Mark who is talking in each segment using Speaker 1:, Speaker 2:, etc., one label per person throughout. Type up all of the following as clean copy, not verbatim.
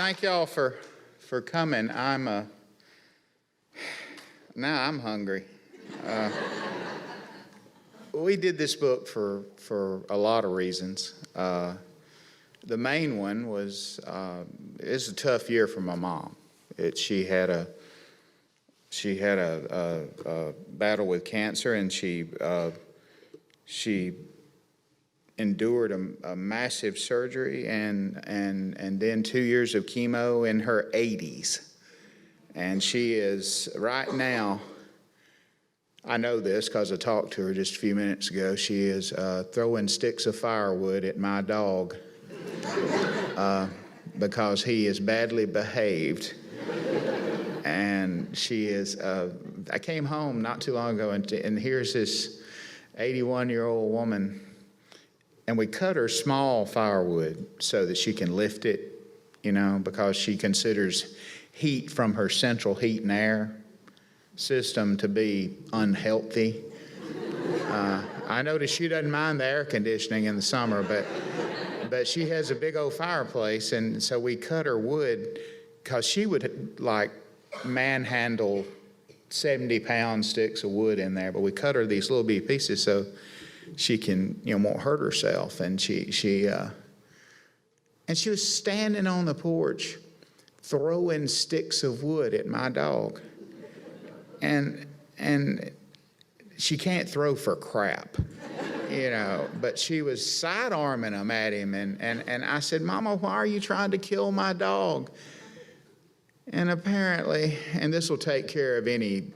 Speaker 1: Thank y'all for coming. Now I'm hungry. We did this book for a lot of reasons. The main one was it's a tough year for my mom. She had a battle with cancer, and she endured a massive surgery and then 2 years of chemo in her 80s. And she is right now, I know this because I talked to her just a few minutes ago, she is throwing sticks of firewood at my dog because he is badly behaved. And she is, I came home not too long ago, and here's this 81-year-old woman, and we cut her small firewood so that she can lift it, because she considers heat from her central heat and air system to be unhealthy. I noticed she doesn't mind the air conditioning in the summer, but she has a big old fireplace, and so we cut her wood because she would manhandle 70-pound sticks of wood in there, but we cut her these little bitty pieces so she can, won't hurt herself. And she was standing on the porch throwing sticks of wood at my dog. And she can't throw for crap, but she was side-arming them at him. And I said, "Mama, why are you trying to kill my dog?" And apparently, and this will take care of any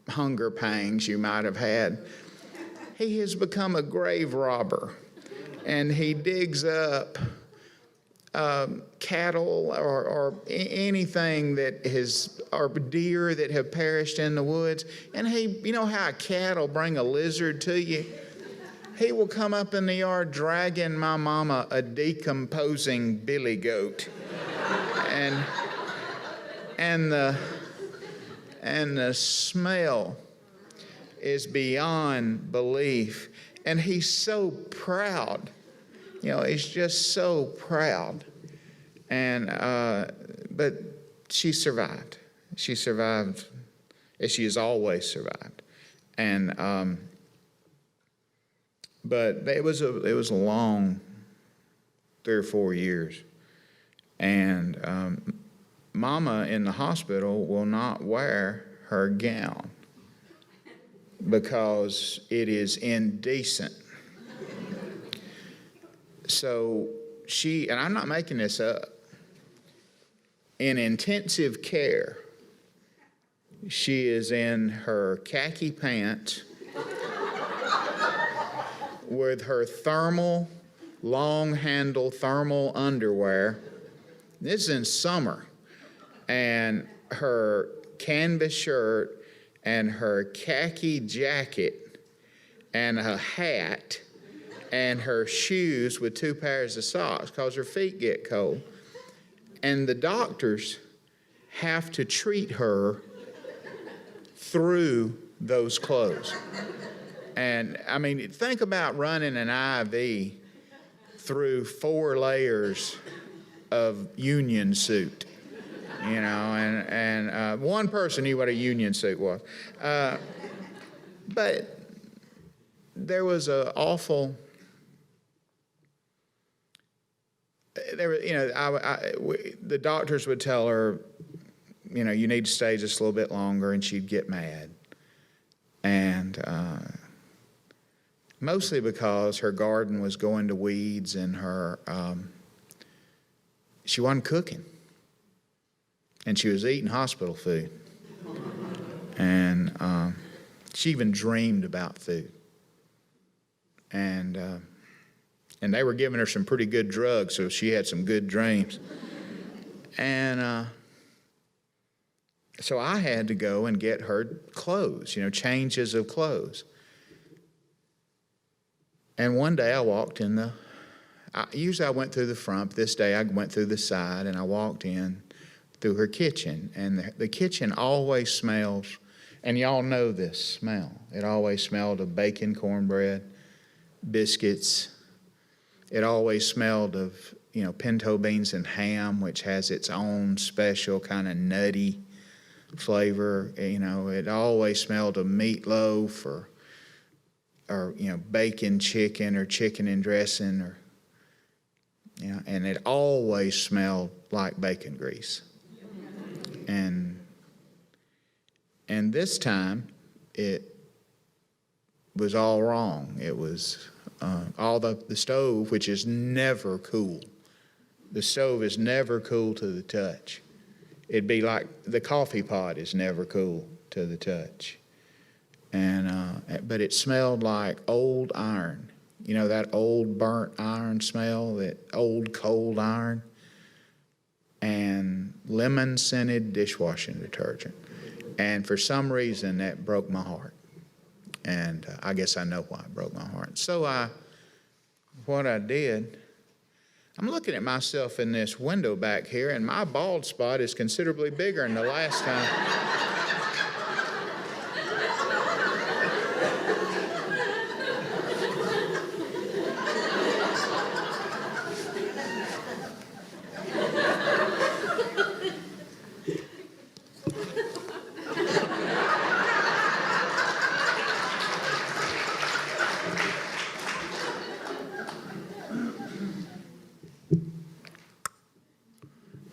Speaker 1: hunger pangs you might have had, he has become a grave robber, and he digs up cattle or anything that or deer that have perished in the woods. And you know how a cat will bring a lizard to you? He will come up in the yard dragging my mama a decomposing billy goat. And the smell is beyond belief. And he's so proud. He's just so proud. And but she survived. She survived as she has always survived. And but it was a long 3 or 4 years. And Mama in the hospital will not wear her gown because it is indecent. So and I'm not making this up, in intensive care, she is in her khaki pants with her long-handle thermal underwear. This is in summer. And her canvas shirt and her khaki jacket and a hat and her shoes with 2 pairs of socks because her feet get cold. And the doctors have to treat her through those clothes. And I mean, think about running an IV through 4 layers of union suit. And one person knew what a union suit was. But there was an awful, the doctors would tell her, you need to stay just a little bit longer, and she'd get mad. And mostly because her garden was going to weeds, and she wasn't cooking. And she was eating hospital food. And she even dreamed about food. And they were giving her some pretty good drugs, so she had some good dreams. And so I had to go and get her clothes, changes of clothes. And one day I walked usually I went through the front, but this day I went through the side, and I walked in through her kitchen. And the kitchen always smells, and y'all know this smell. It always smelled of bacon, cornbread, biscuits. It always smelled of pinto beans and ham, which has its own special kind of nutty flavor. It always smelled of meatloaf or bacon chicken or chicken and dressing and it always smelled like bacon grease. And this time it was all wrong. It was all the stove, which is never cool. The stove is never cool to the touch. It'd be like the coffee pot is never cool to the touch. But it smelled like old iron. That old burnt iron smell, that old cold iron, and lemon-scented dishwashing detergent. And for some reason, that broke my heart. And I guess I know why it broke my heart. So what I did, I'm looking at myself in this window back here, and my bald spot is considerably bigger than the last time.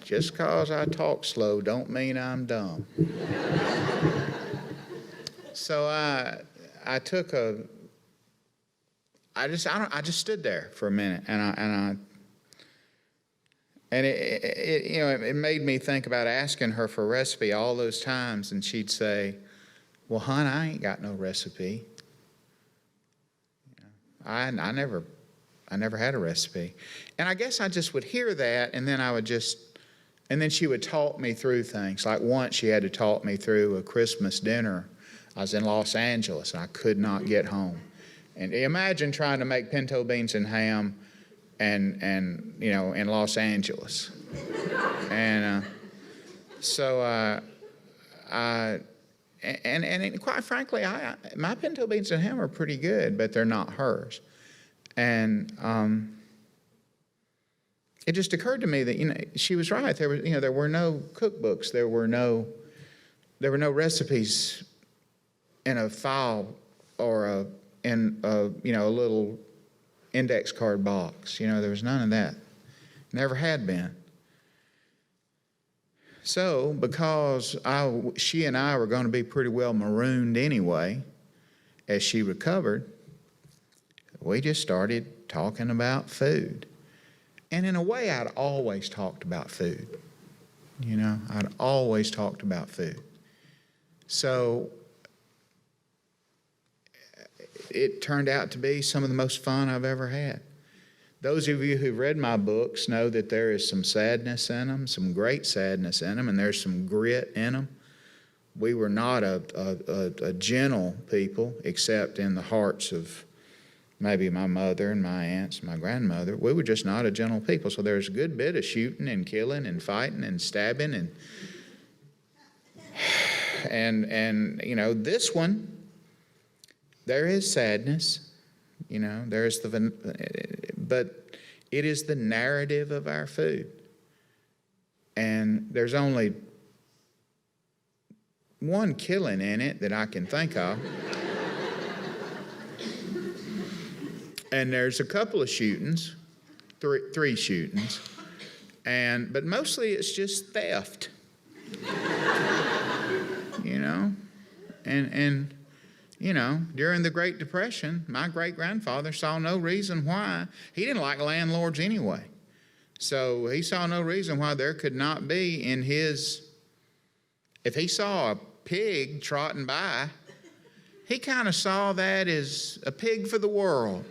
Speaker 1: Just because I talk slow don't mean I'm dumb. So I just stood there for a minute, and it made me think about asking her for a recipe all those times, and she'd say, "Well, hon, I ain't got no recipe. I never had a recipe." And I guess I just would hear that, and then and then she would talk me through things. Like once she had to talk me through a Christmas dinner. I was in Los Angeles and I could not get home. And imagine trying to make pinto beans and ham and in Los Angeles. And quite frankly, my pinto beans and ham are pretty good, but they're not hers. And it just occurred to me that she was right. There were no cookbooks. There were no recipes in a file or in a little index card box. There was none of that. Never had been. So because she and I were going to be pretty well marooned anyway, as she recovered, we just started talking about food. And in a way, I'd always talked about food. I'd always talked about food. So it turned out to be some of the most fun I've ever had. Those of you who've read my books know that there is some sadness in them, some great sadness in them, and there's some grit in them. We were not a gentle people, except in the hearts of maybe my mother and my aunts and my grandmother. We were just not a gentle people. So there's a good bit of shooting and killing and fighting and stabbing and this one, there is sadness, but it is the narrative of our food. And there's only one killing in it that I can think of. And there's a couple of shootings, three shootings, but mostly it's just theft, and during the Great Depression, my great-grandfather saw no reason why. He didn't like landlords anyway, so he saw no reason why there could not be if he saw a pig trotting by, he kind of saw that as a pig for the world.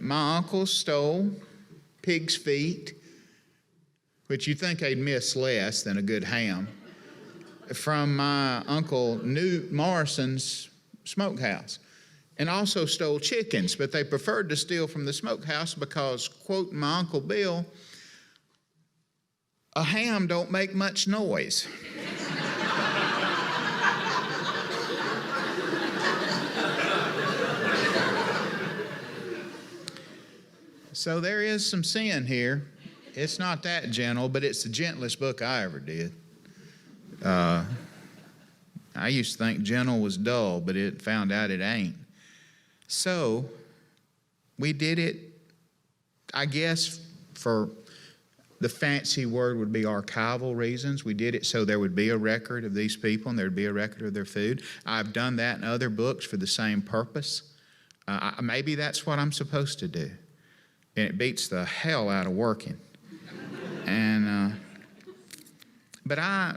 Speaker 1: My uncle stole pig's feet, which you'd think they'd miss less than a good ham, from my Uncle Newt Morrison's smokehouse, and also stole chickens, but they preferred to steal from the smokehouse because, quoting my Uncle Bill, a ham don't make much noise. So there is some sin here. It's not that gentle, but it's the gentlest book I ever did. I used to think gentle was dull, but it found out it ain't. So we did it, I guess, for the fancy word would be archival reasons. We did it so there would be a record of these people and there would be a record of their food. I've done that in other books for the same purpose. Maybe that's what I'm supposed to do. And it beats the hell out of working. But I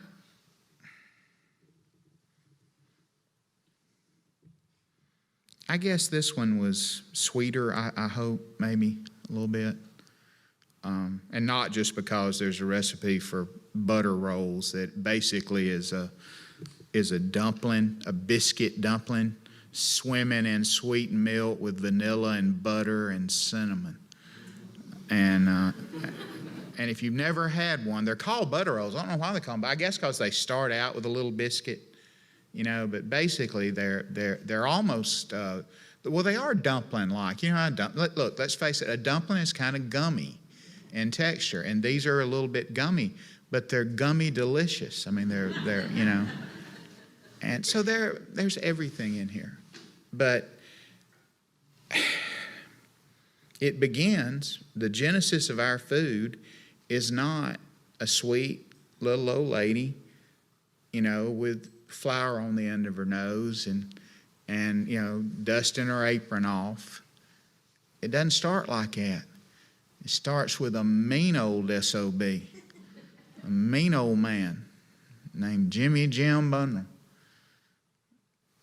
Speaker 1: guess this one was sweeter, I hope, maybe a little bit. And not just because there's a recipe for butter rolls that basically is a dumpling, a biscuit dumpling, swimming in sweetened milk with vanilla and butter and cinnamon. And if you've never had one, they're called butter rolls. I don't know why they call them, but I guess because they start out with a little biscuit, you know. But basically, they're almost well, they are dumpling-like. You know, look, let's face it, a dumpling is kind of gummy in texture, and these are a little bit gummy, but they're gummy delicious. I mean, they're you know, and so there's everything in here, but it begins, the genesis of our food is not a sweet little old lady, you know, with flour on the end of her nose and you know, dusting her apron off. It doesn't start like that. It starts with a mean old SOB, a mean old man named Jimmy Jim Bundle.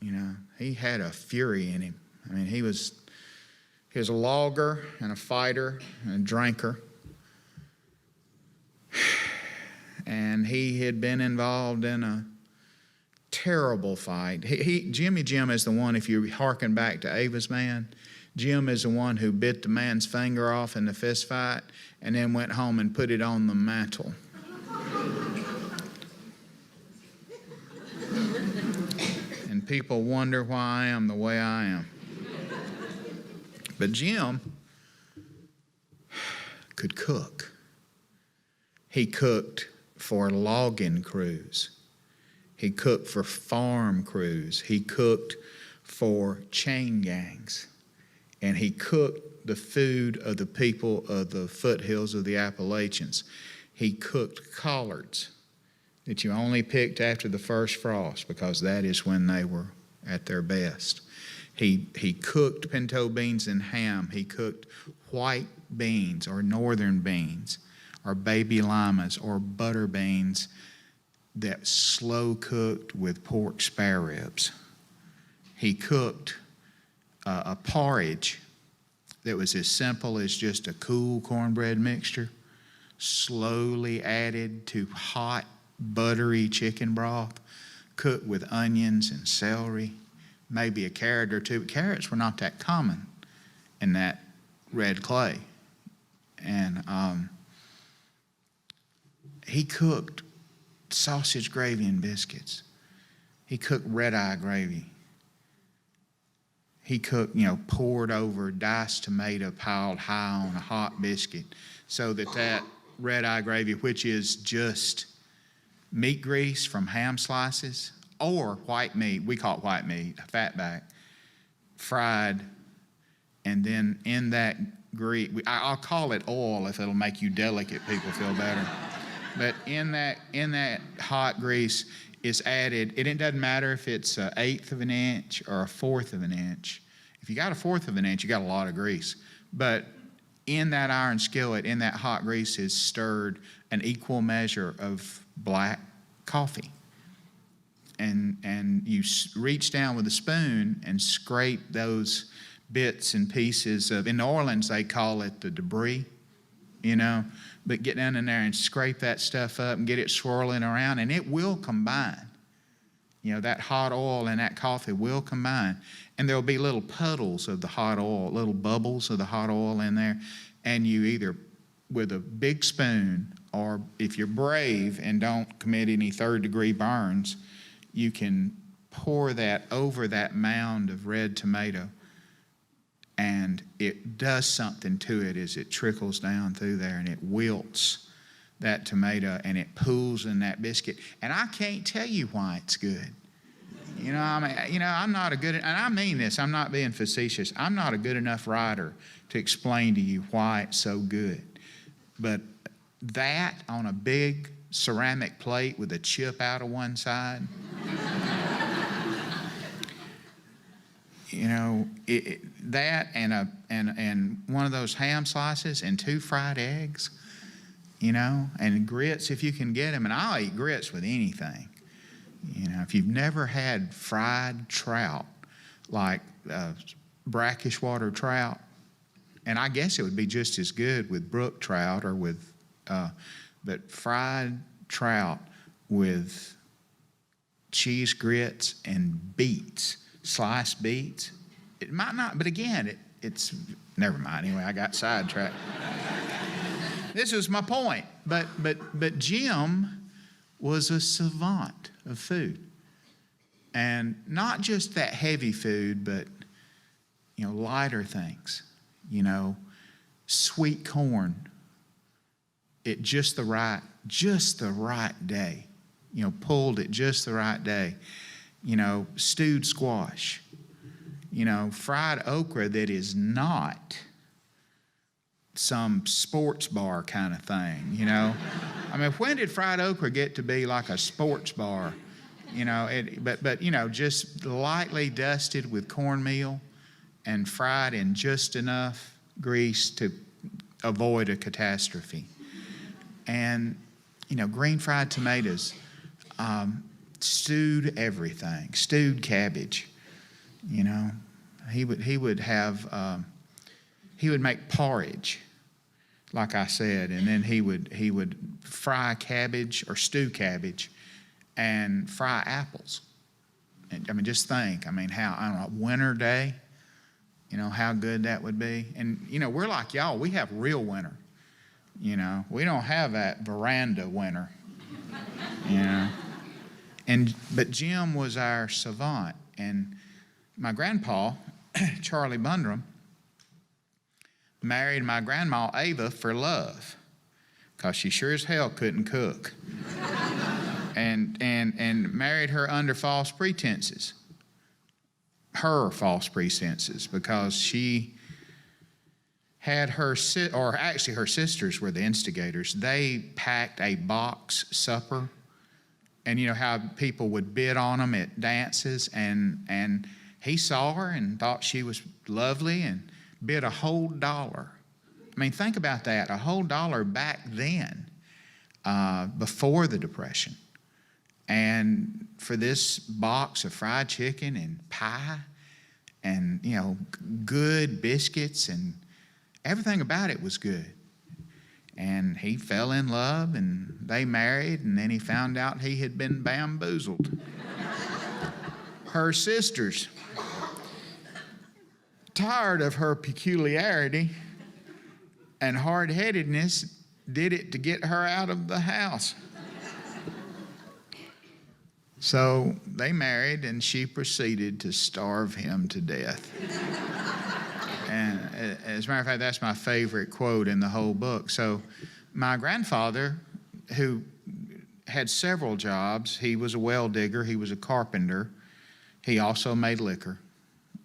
Speaker 1: You know, he had a fury in him. I mean, he was a logger and a fighter and a drinker. And he had been involved in a terrible fight. Jimmy Jim is the one, if you hearken back to Ava's man, Jim is the one who bit the man's finger off in the fist fight and then went home and put it on the mantle. And people wonder why I am the way I am. But Jim could cook. He cooked for logging crews. He cooked for farm crews. He cooked for chain gangs. And he cooked the food of the people of the foothills of the Appalachians. He cooked collards that you only picked after the first frost because that is when they were at their best. He cooked pinto beans and ham. He cooked white beans or northern beans or baby limas or butter beans that slow cooked with pork spare ribs. He cooked a porridge that was as simple as just a cool cornbread mixture, slowly added to hot, buttery chicken broth, cooked with onions and celery, maybe a carrot or two. But carrots were not that common in that red clay. And he cooked sausage gravy and biscuits. He cooked red-eye gravy. He cooked, you know, poured over diced tomato piled high on a hot biscuit so that red-eye gravy, which is just meat grease from ham slices or white meat, we call it white meat, fatback, fried, and then in that grease, I'll call it oil if it'll make you delicate people feel better. But in that hot grease is added, and it doesn't matter if it's 1/8 of an inch or 1/4 of an inch. If you got 1/4 of an inch, you got a lot of grease. But in that iron skillet, in that hot grease is stirred an equal measure of black coffee. And you reach down with a spoon and scrape those bits and pieces of, in New Orleans they call it the debris, you know, but get down in there and scrape that stuff up and get it swirling around, and it will combine. You know, that hot oil and that coffee will combine. And there'll be little puddles of the hot oil, little bubbles of the hot oil in there. And you either, with a big spoon, or if you're brave and don't commit any third-degree burns, you can pour that over that mound of red tomato and it does something to it as it trickles down through there, and it wilts that tomato, and it pools in that biscuit. And I can't tell you why it's good. I'm not a good, and I mean this, I'm not being facetious. I'm not a good enough writer to explain to you why it's so good. But that on a big ceramic plate with a chip out of one side, that and one of those ham slices and 2 fried eggs, and grits if you can get them. And I'll eat grits with anything. If you've never had fried trout, like brackish water trout, and I guess it would be just as good with brook trout or with, but fried trout with cheese grits and beets, sliced beets. It might not, but again, it's never mind. Anyway, I got sidetracked. This was my point. But Jim was a savant of food, and not just that heavy food, but lighter things. Sweet corn at just the right day. Pulled at just the right day. Stewed squash. Fried okra that is not some sports bar kind of thing, when did fried okra get to be like a sports bar? But just lightly dusted with cornmeal and fried in just enough grease to avoid a catastrophe. And, green fried tomatoes, stewed everything, stewed cabbage, he would make porridge, like I said, and then he would fry cabbage or stew cabbage and fry apples. And, just think, how, I don't know, winter day, how good that would be. And, we're like y'all, we have real winter. We don't have that veranda winter, But Jim was our savant. And my grandpa, Charlie Bundrum, married my grandma Ava for love, because she sure as hell couldn't cook. and married her under false pretenses. Her false pretenses, because she had her sisters were the instigators. They packed a box supper, and how people would bid on them at dances, and he saw her and thought she was lovely and bid a whole $1. Think about that, a whole $1 back then, before the Depression. And for this box of fried chicken and pie and, good biscuits, and everything about it was good. And he fell in love, and they married, and then he found out he had been bamboozled. Her sisters, tired of her peculiarity and hard-headedness, did it to get her out of the house. So they married, and she proceeded to starve him to death. And as a matter of fact, that's my favorite quote in the whole book. So my grandfather, who had several jobs, he was a well digger, he was a carpenter, he also made liquor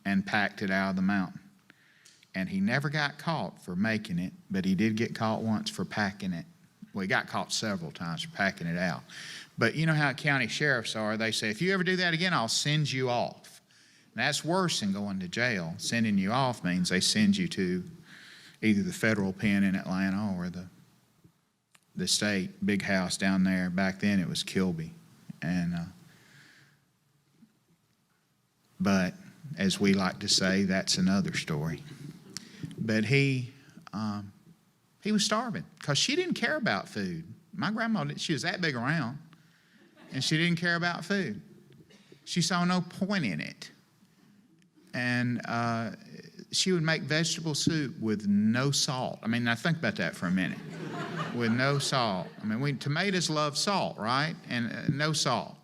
Speaker 1: and packed it out of the mountain. And he never got caught for making it, but he did get caught once for packing it. Well, he got caught several times for packing it out. But you know how county sheriffs are. They say, if you ever do that again, I'll send you off. And that's worse than going to jail. Sending you off means they send you to either the federal pen in Atlanta or the state big house down there. Back then it was Kilby. And but as we like to say, that's another story. But he was starving because she didn't care about food. My grandma, she was that big around, and she didn't care about food. She saw no point in it. And she would make vegetable soup with no salt. Now think about that for a minute. With no salt. Tomatoes love salt, right? And no salt.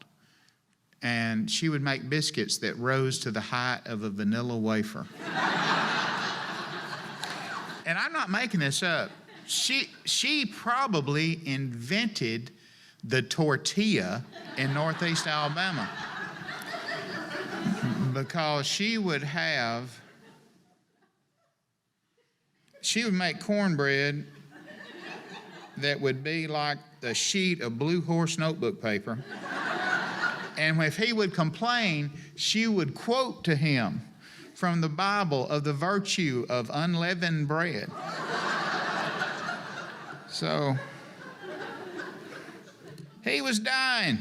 Speaker 1: And she would make biscuits that rose to the height of a vanilla wafer. And I'm not making this up. She probably invented the tortilla in Northeast Alabama, because she would make cornbread that would be like a sheet of Blue Horse notebook paper. And if he would complain, she would quote to him from the Bible of the virtue of unleavened bread. So he was dying.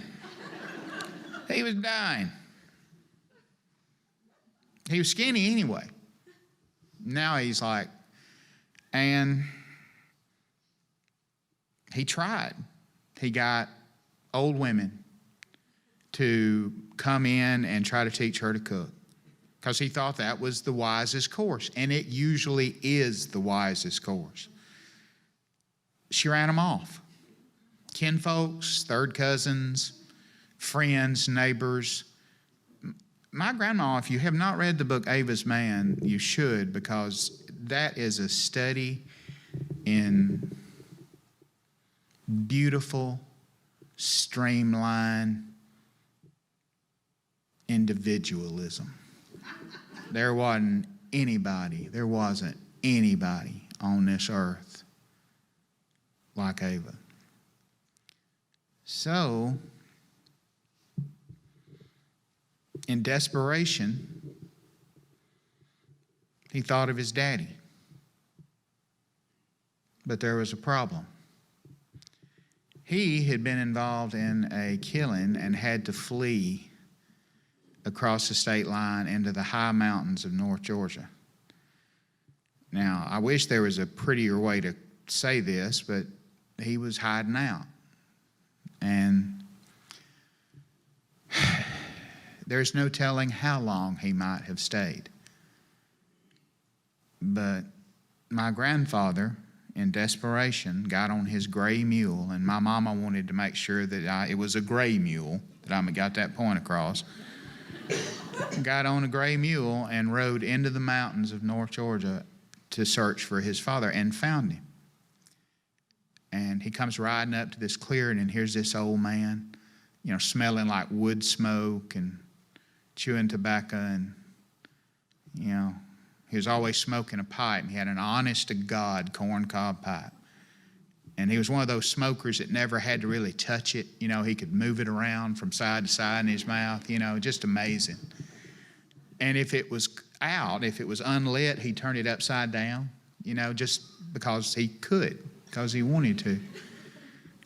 Speaker 1: He was dying. He was skinny anyway. Now he's like, and he tried. He got old women to come in and try to teach her to cook, because he thought that was the wisest course, and it usually is the wisest course. She ran them off. Kinfolks, third cousins, friends, neighbors. My grandma, if you have not read the book Ava's Man, you should, because that is a study in beautiful, streamlined individualism. There wasn't anybody on this earth like Ava. So, in desperation, he thought of his daddy. But there was a problem. He had been involved in a killing and had to flee across the state line into the high mountains of North Georgia. Now, I wish there was a prettier way to say this, but he was hiding out. And there's no telling how long he might have stayed. But my grandfather, in desperation, got on his gray mule, and my mama wanted to make sure that it was a gray mule, that I got that point across. Got on a gray mule and rode into the mountains of North Georgia to search for his father, and found him. And he comes riding up to this clearing, and here's this old man, smelling like wood smoke and chewing tobacco, and, he was always smoking a pipe. He had an honest-to-God corncob pipe. And he was one of those smokers that never had to really touch it. He could move it around from side to side in his mouth, just amazing. And if it was out, if it was unlit, he'd turn it upside down, just because he could, because he wanted to.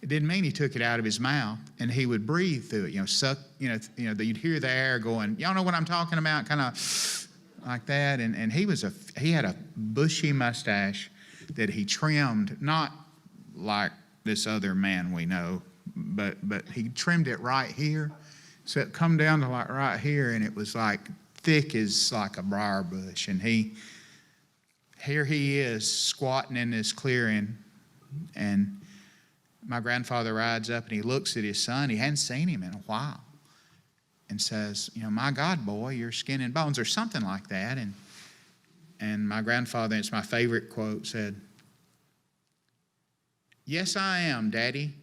Speaker 1: It didn't mean he took it out of his mouth, and he would breathe through it, suck, that you'd hear the air going, y'all know what I'm talking about, kind of like that. And he had a bushy mustache that he trimmed, not like this other man we know, but he trimmed it right here, so it come down to like right here, and it was like thick as like a briar bush. And here he is squatting in this clearing, and my grandfather rides up and he looks at his son. He hadn't seen him in a while, and says, my God, boy, you're skin and bones, or something like that. And my grandfather, it's my favorite quote, said, "Yes, I am, Daddy,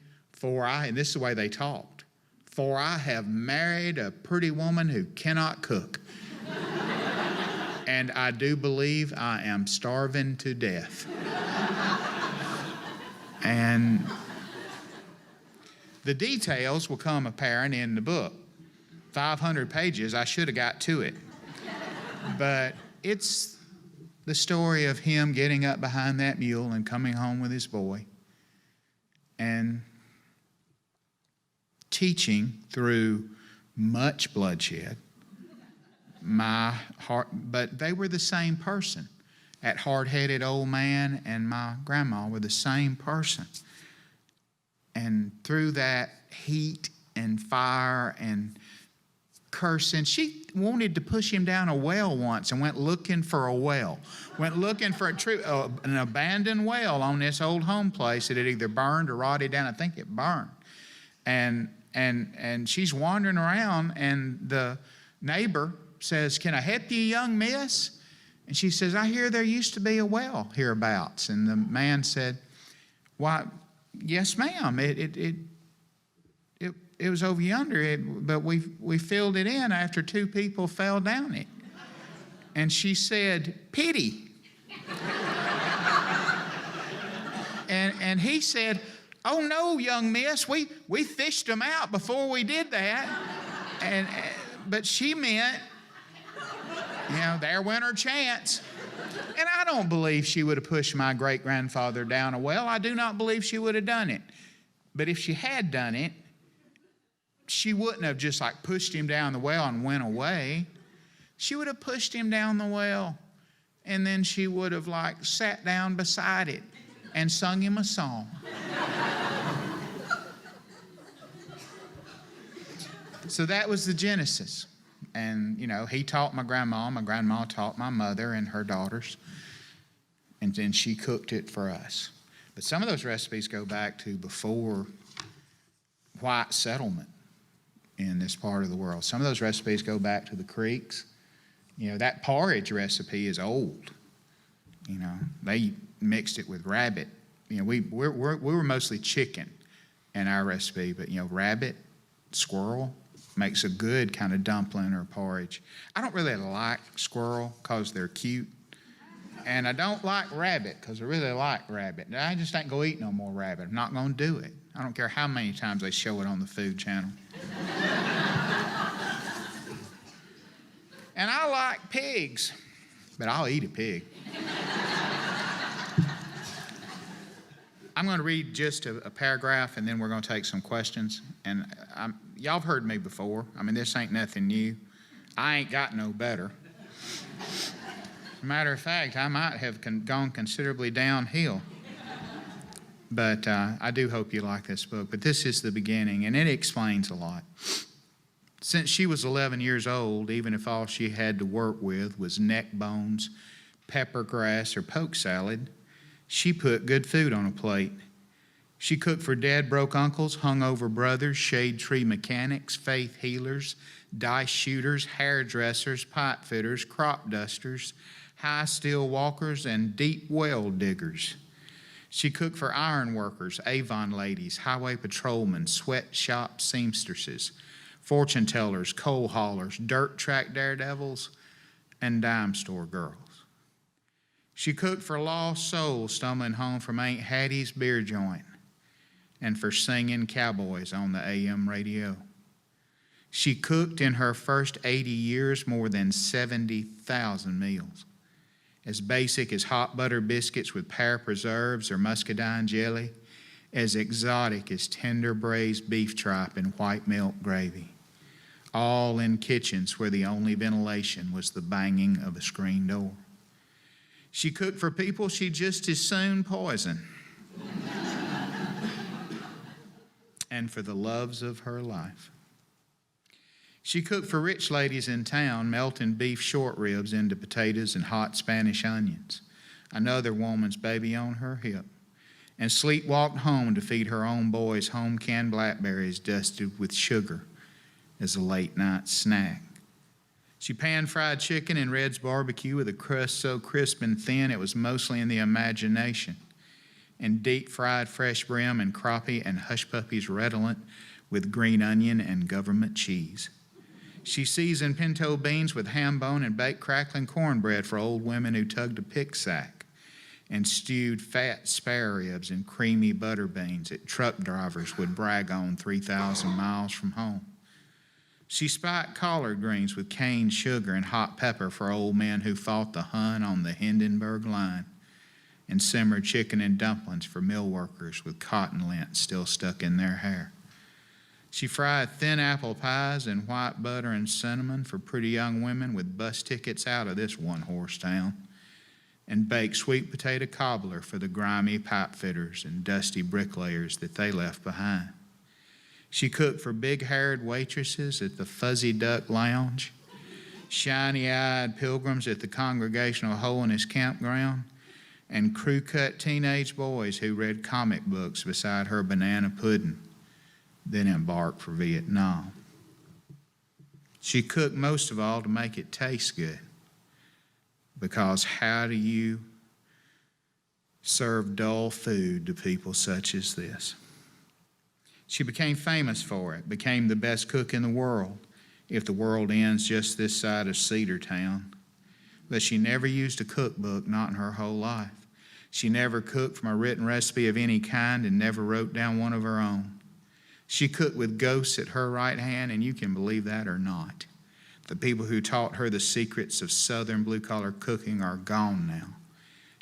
Speaker 1: and this is the way they talked, for I have married a pretty woman who cannot cook. And I do believe I am starving to death." And the details will come apparent in the book. 500 pages, I should have got to it. But it's the story of him getting up behind that mule and coming home with his boy, and teaching through much bloodshed. But they were the same person. That hard-headed old man and my grandma were the same person. And through that heat and fire and cursing, she wanted to push him down a well once, and went looking for a well. Went looking for an abandoned well on this old home place that had either burned or rotted down. I think it burned. And she's wandering around, and the neighbor says, "Can I help you, young miss?" And she says, I hear there used to be a well hereabouts. And the man said, why, yes, ma'am. It was over yonder, but we filled it in after 2 people fell down it. And she said, pity. And he said, oh no, young miss, we fished them out before we did that. But she meant, there went her chance. And I don't believe she would have pushed my great-grandfather down a well. I do not believe she would have done it. But if she had done it, she wouldn't have just pushed him down the well and went away. She would have pushed him down the well, and then she would have sat down beside it and sung him a song. So that was the genesis. And, he taught my grandma taught my mother and her daughters, and then she cooked it for us. But some of those recipes go back to before white settlement in this part of the world. Some of those recipes go back to the creeks. That porridge recipe is old. They mixed it with rabbit. We were mostly chicken in our recipe, but rabbit, squirrel makes a good kind of dumpling or porridge. I don't really like squirrel because they're cute, and I don't like rabbit because I really like rabbit. I just ain't gonna eat no more rabbit. I'm not gonna do it. I don't care how many times they show it on the Food Channel. And I like pigs, but I'll eat a pig. I'm going to read just a paragraph, and then we're going to take some questions. And y'all have heard me before. This ain't nothing new. I ain't got no better. Matter of fact, I might have gone considerably downhill. But I do hope you like this book. But this is the beginning, and it explains a lot. Since she was 11 years old, even if all she had to work with was neck bones, pepper grass, or poke salad, she put good food on a plate. She cooked for dead broke uncles, hungover brothers, shade tree mechanics, faith healers, dice shooters, hairdressers, pipe fitters, crop dusters, high steel walkers, and deep well diggers. She cooked for iron workers, Avon ladies, highway patrolmen, sweatshop seamstresses, fortune tellers, coal haulers, dirt track daredevils, and dime store girls. She cooked for lost souls stumbling home from Aunt Hattie's beer joint, and for singing cowboys on the AM radio. She cooked in her first 80 years more than 70,000 meals, as basic as hot butter biscuits with pear preserves or muscadine jelly, as exotic as tender braised beef tripe and white milk gravy, all in kitchens where the only ventilation was the banging of a screen door. She cooked for people she'd just as soon poison, and for the loves of her life. She cooked for rich ladies in town, melting beef short ribs into potatoes and hot Spanish onions, another woman's baby on her hip, and sleepwalked home to feed her own boys home-canned blackberries dusted with sugar as a late-night snack. She pan-fried chicken in Red's barbecue with a crust so crisp and thin it was mostly in the imagination, and deep-fried fresh brim and crappie and hush puppies redolent with green onion and government cheese. She seasoned pinto beans with ham bone and baked crackling cornbread for old women who tugged a pick sack, and stewed fat spare ribs and creamy butter beans that truck drivers would brag on 3,000 miles from home. She spiked collard greens with cane sugar and hot pepper for old men who fought the Hun on the Hindenburg line, and simmered chicken and dumplings for mill workers with cotton lint still stuck in their hair. She fried thin apple pies in white butter and cinnamon for pretty young women with bus tickets out of this one-horse town, and baked sweet potato cobbler for the grimy pipe fitters and dusty bricklayers that they left behind. She cooked for big-haired waitresses at the Fuzzy Duck Lounge, shiny-eyed pilgrims at the Congregational Holiness Campground, and crew-cut teenage boys who read comic books beside her banana pudding, then embarked for Vietnam. She cooked most of all to make it taste good. Because how do you serve dull food to people such as this? She became famous for it, became the best cook in the world, if the world ends just this side of Cedartown. But she never used a cookbook, not in her whole life. She never cooked from a written recipe of any kind and never wrote down one of her own. She cooked with ghosts at her right hand, and you can believe that or not. The people who taught her the secrets of Southern blue-collar cooking are gone now,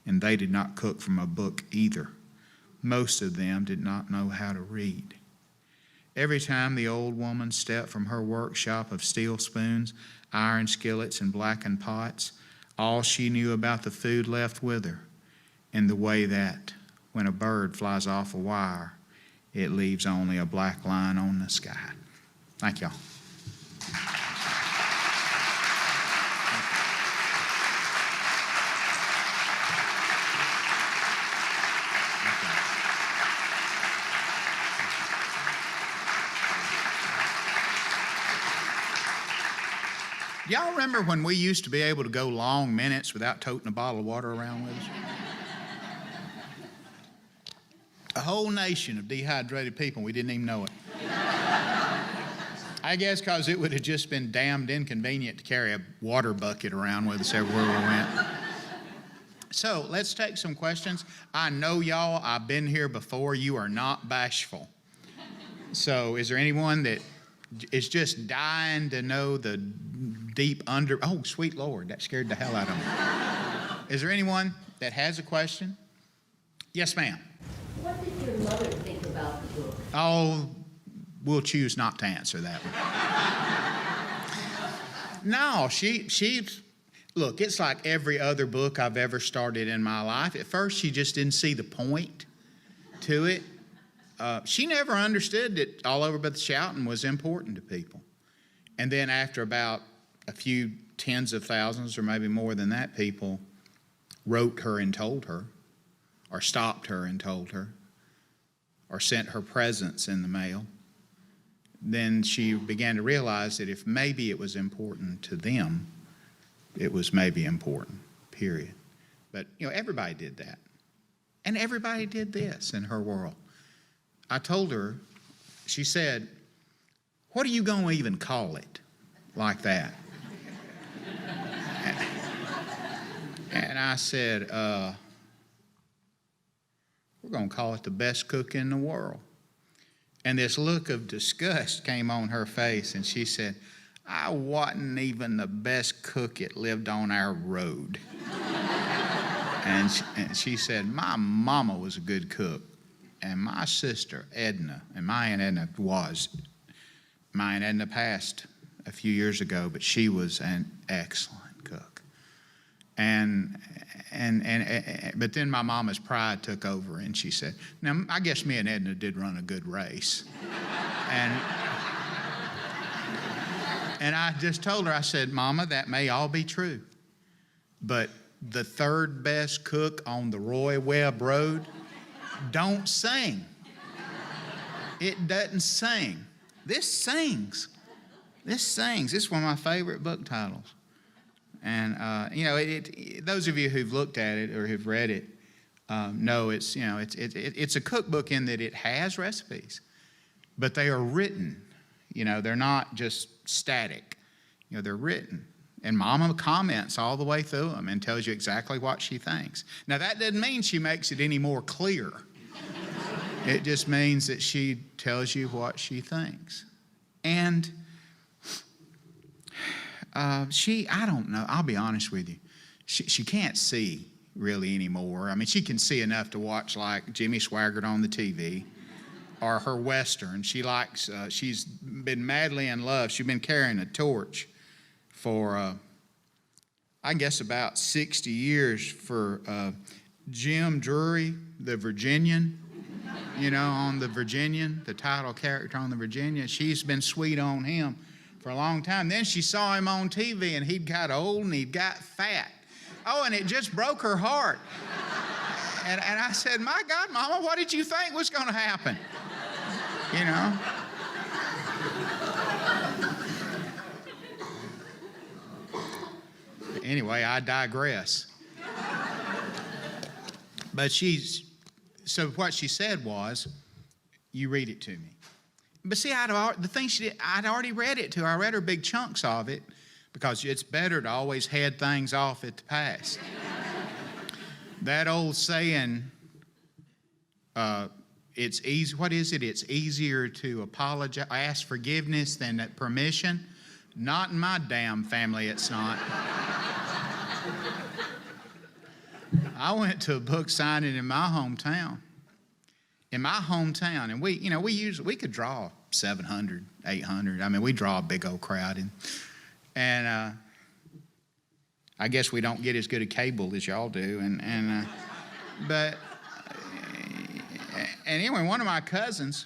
Speaker 1: and they did not cook from a book either. Most of them did not know how to read. Every time the old woman stepped from her workshop of steel spoons, iron skillets, and blackened pots, all she knew about the food left with her, in the way that when a bird flies off a wire, it leaves only a black line on the sky. Thank y'all. Y'all remember when we used to be able to go long minutes without toting a bottle of water around with us? A whole nation of dehydrated people, we didn't even know it. I guess because it would have just been damned inconvenient to carry a water bucket around with us everywhere we went. So let's take some questions. I know y'all, I've been here before. You are not bashful. So is there anyone that is just dying to know the deep under... Oh, sweet Lord, that scared the hell out of me. Is there anyone that has a question? Yes, ma'am.
Speaker 2: What did your mother think about the book?
Speaker 1: Oh, we'll choose not to answer that one. No, she look, it's like every other book I've ever started in my life. At first, she just didn't see the point to it. She never understood that All Over But the Shouting was important to people. And then after about a few tens of thousands or maybe more than that, people wrote her and told her, or stopped her and told her, or sent her presents in the mail, then she began to realize that if maybe it was important to them, it was maybe important, period. But, everybody did that. And everybody did this in her world. I told her, she said, "What are you going to even call it like that?" And I said, "We're going to call it the best cook in the world." And this look of disgust came on her face, and she said, "I wasn't even the best cook that lived on our road." And she said, "My mama was a good cook, and my sister Edna," and my Aunt Edna passed a few years ago, but she was an excellent cook. But then my mama's pride took over, and she said, "Now, I guess me and Edna did run a good race." And I just told her, I said, "Mama, that may all be true, but the third best cook on the Roy Webb Road don't sing. It doesn't sing. This sings. This sings." This is one of my favorite book titles. And, those of you who've looked at it or have read it know it's a cookbook in that it has recipes, but they are written. They're not just static. They're written. And Mama comments all the way through them and tells you exactly what she thinks. Now, that doesn't mean she makes it any more clear. It just means that she tells you what she thinks. And I don't know, I'll be honest with you. She can't see really anymore. I mean, she can see enough to watch like Jimmy Swaggart on the TV or her Western. She's been madly in love. She's been carrying a torch for, I guess, about 60 years for Jim Drury, the Virginian, on the Virginian, the title character on the Virginia. She's been sweet on him for a long time. Then she saw him on TV, and he'd got old and he'd got fat. Oh, and it just broke her heart. And I said, "My God, Mama, what did you think was going to happen?" Anyway, I digress. But so what she said was, you read it to me. But see, the thing she did, I'd already read it to her. I read her big chunks of it because it's better to always head things off at the pass. That old saying, it's easy. What is it? It's easier to apologize, ask forgiveness than permission. Not in my damn family, it's not. I went to a book signing in my hometown. And we could draw 700, 800. I mean, we draw a big old crowd. And I guess we don't get as good a cable as y'all do. But anyway, one of my cousins,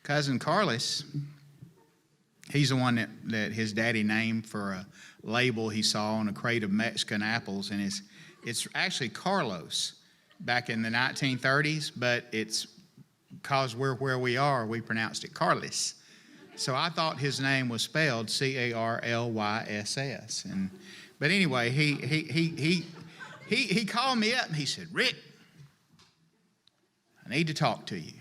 Speaker 1: cousin Carlos, he's the one that his daddy named for a label he saw on a crate of Mexican apples, and it's actually Carlos back in the 1930s, but it's because we're where we are, we pronounced it Carlos. So I thought his name was spelled Carlyss. But anyway, he called me up and he said, Rick, I need to talk to you.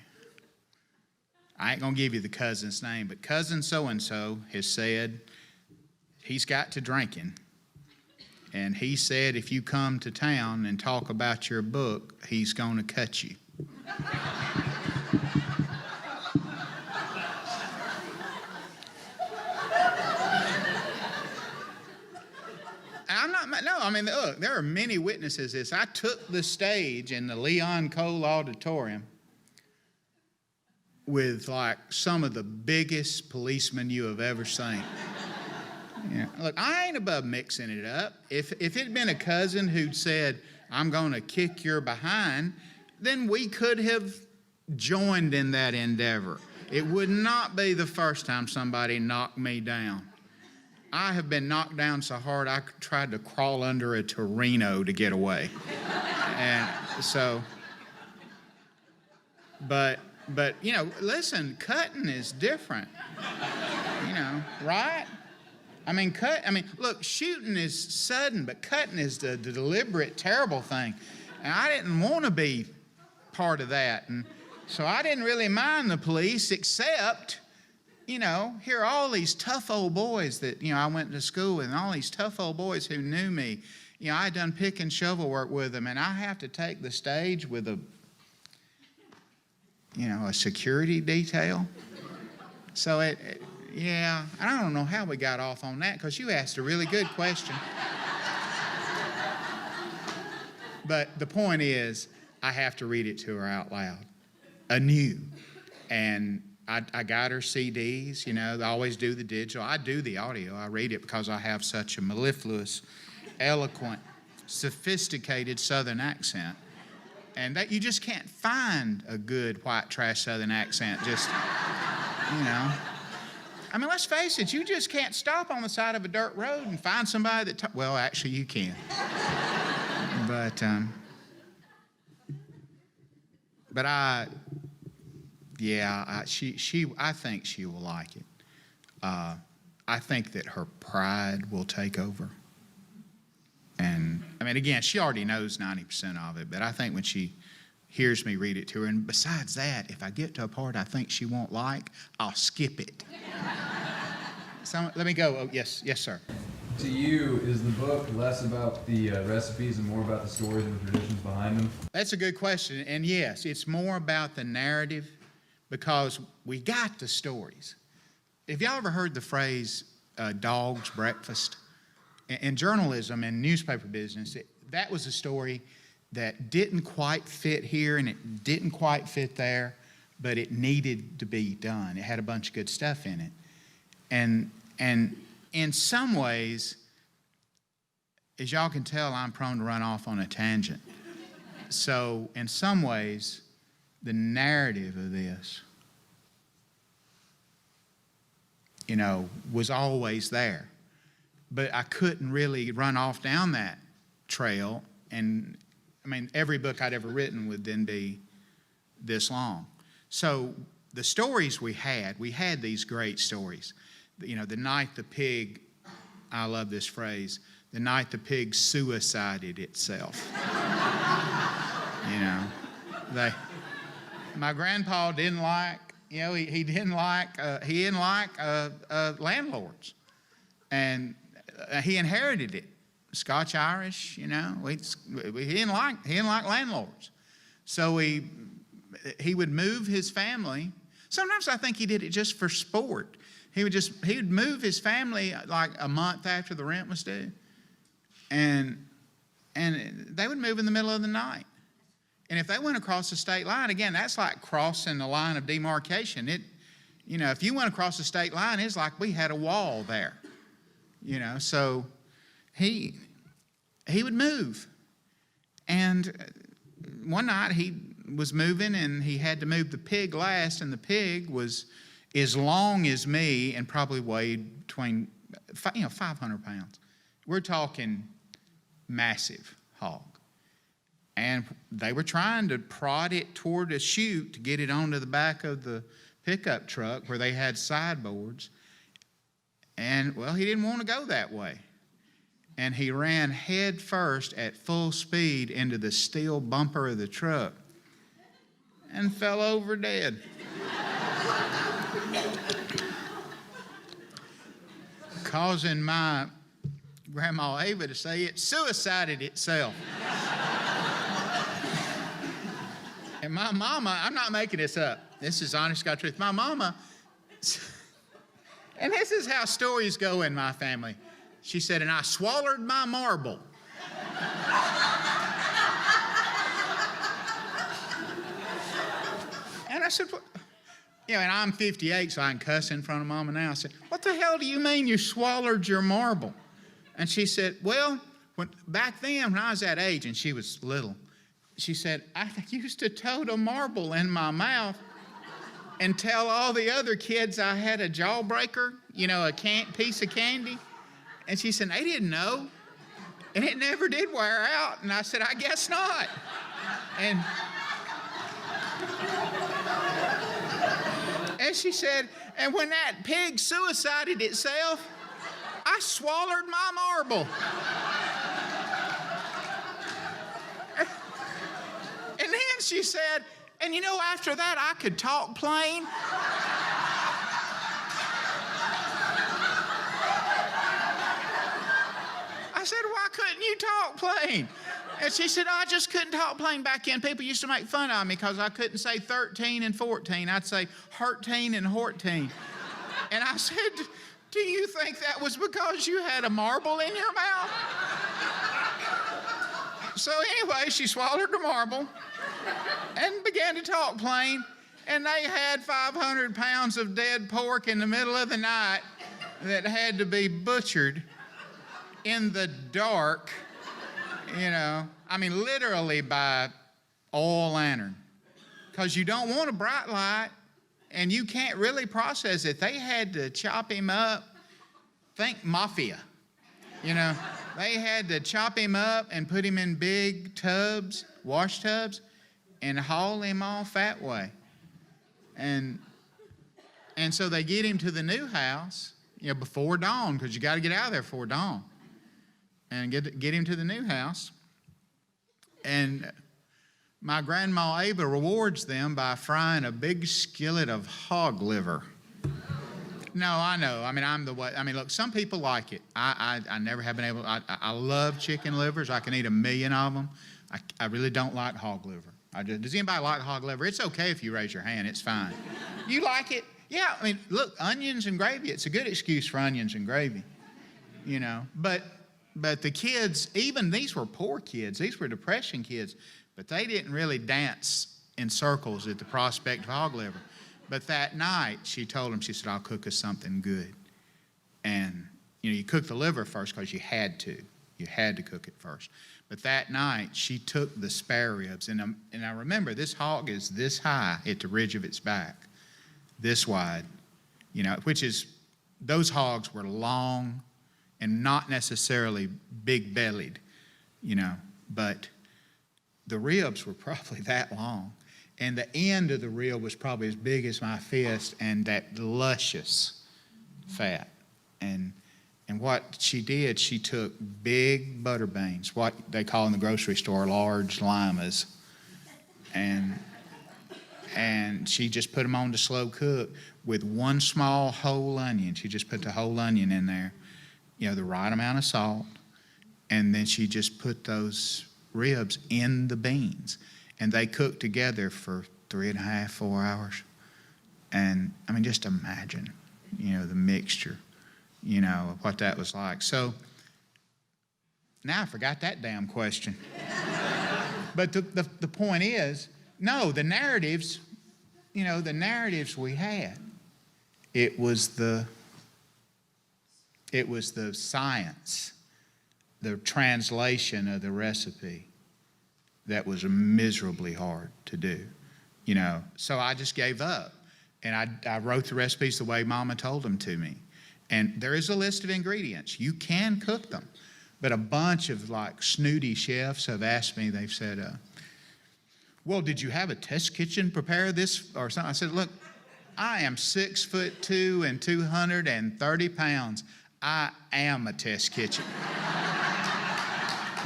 Speaker 1: I ain't going to give you the cousin's name, but cousin so-and-so has said he's got to drinking. And he said if you come to town and talk about your book, he's going to cut you. Look, there are many witnesses to this. I took the stage in the Leon Cole Auditorium with like some of the biggest policemen you have ever seen. Yeah. Look, I ain't above mixing it up. If it had been a cousin who'd said, I'm going to kick your behind, then we could have joined in that endeavor. It would not be the first time somebody knocked me down. I have been knocked down so hard I tried to crawl under a Torino to get away. And so, but listen, cutting is different. Right? Look, shooting is sudden, but cutting is the deliberate, terrible thing. And I didn't want to be part of that. And so I didn't really mind the police, except, here are all these tough old boys that, I went to school with, and all these tough old boys who knew me. I'd done pick and shovel work with them, and I have to take the stage with a security detail. So I don't know how we got off on that, because you asked a really good question. But the point is, I have to read it to her out loud, anew. And I got her CDs, I always do the digital. I do the audio. I read it because I have such a mellifluous, eloquent, sophisticated Southern accent. And that you just can't find a good white trash Southern accent. Just, let's face it, you just can't stop on the side of a dirt road and find somebody that, well, actually you can. But I think she will like it. I think that her pride will take over. And, again, she already knows 90% of it, but I think when she hears me read it to her, and besides that, if I get to a part I think she won't like, I'll skip it. So let me go. Oh, yes, sir.
Speaker 3: To you, is the book less about the recipes and more about the stories and the traditions behind them?
Speaker 1: That's a good question. And yes, it's more about the narrative because we got the stories. Have y'all ever heard the phrase dog's breakfast? In journalism and newspaper business, that was a story that didn't quite fit here and it didn't quite fit there, but it needed to be done. It had a bunch of good stuff in it. And in some ways, as y'all can tell, I'm prone to run off on a tangent. So in some ways, the narrative of this, was always there. But I couldn't really run off down that trail. And, every book I'd ever written would then be this long. So the stories we had these great stories. The night the pig, I love this phrase, the night the pig suicided itself. You know, my grandpa didn't like, you know, he didn't like landlords, and he inherited it. Scotch Irish, you know, he didn't like landlords, so he would move his family. Sometimes I think he did it just for sport. He would move his family like a month after the rent was due, and they would move in the middle of the night. And if they went across the state line, again, that's like crossing the line of demarcation. You know, if you went across the state line, it's like we had a wall there. You know, so he would move. And one night he was moving, and he had to move the pig last, and the pig was as long as me and probably weighed between 500 pounds. We're talking massive hog. And they were trying to prod it toward a chute to get it onto the back of the pickup truck where they had sideboards. And, well, he didn't want to go that way. And he ran head first at full speed into the steel bumper of the truck and fell over dead. Causing my Grandma Ava to say it suicided itself. And my mama, I'm not making this up. This is honest God truth. My mama, and this is how stories go in my family. She said, and I swallowed my marble. And I said, what? You know, and I'm 58, so I can cuss in front of Mama now. I said, what the hell do you mean you swallowed your marble? And she said, well, back then when I was that age, and she was little, she said, I used to tote a marble in my mouth and tell all the other kids I had a jawbreaker, you know, a piece of candy. And she said, they didn't know. And it never did wear out. And I said, I guess not. And she said, and when that pig suicided itself, I swallowed my marble. And then she said, and you know, after that, I could talk plain. I said, why couldn't you talk plain? And she said, I just couldn't talk plain back then. People used to make fun of me because I couldn't say 13 and 14. I'd say 13 and 14. And I said, do you think that was because you had a marble in your mouth? So anyway, she swallowed the marble and began to talk plain. And they had 500 pounds of dead pork in the middle of the night that had to be butchered in the dark, you know, I mean, literally by oil lantern. Because you don't want a bright light, and you can't really process it. They had to chop him up. Think mafia, you know. They had to chop him up and put him in big tubs, wash tubs, and haul him off that way. And so they get him to the new house, you know, before dawn, because you got to get out of there before dawn. And get him to the new house. And my grandma Ava rewards them by frying a big skillet of hog liver. No, I know. I mean, I'm the way. I mean, look, some people like it. I never have been able. I love chicken livers. I can eat 1,000,000 of them. I really don't like hog liver. Does anybody like hog liver? It's okay if you raise your hand. It's fine. You like it? Yeah. I mean, look, onions and gravy. It's a good excuse for onions and gravy. You know, but the kids, even these were poor kids. These were depression kids. But they didn't really dance in circles at the prospect of hog liver. But that night, she told them, she said, I'll cook us something good. And, you know, you cook the liver first because you had to. You had to cook it first. But that night, she took the spare ribs. And I remember, this hog is this high at the ridge of its back, this wide, you know, which is, those hogs were long and not necessarily big-bellied, you know, but the ribs were probably that long. And the end of the rib was probably as big as my fist, and that luscious fat. And And what she did, she took big butter beans, what they call in the grocery store large limas, and she just put them on to slow cook with one small whole onion. She just put the whole onion in there, the right amount of salt, and then she just put those ribs in the beans, and they cooked together for 3.5, 4 hours. And I mean, just imagine, the mixture, of what that was like. So now I forgot that damn question. But the point is, no, the narratives, the narratives we had, it was the science, the translation of the recipe that was miserably hard to do, So I just gave up. And I wrote the recipes the way Mama told them to me. And there is a list of ingredients. You can cook them. But a bunch of snooty chefs have asked me, they've said, well, did you have a test kitchen prepare this or something? I said, look, I am 6'2" and 230 pounds. I am a test kitchen.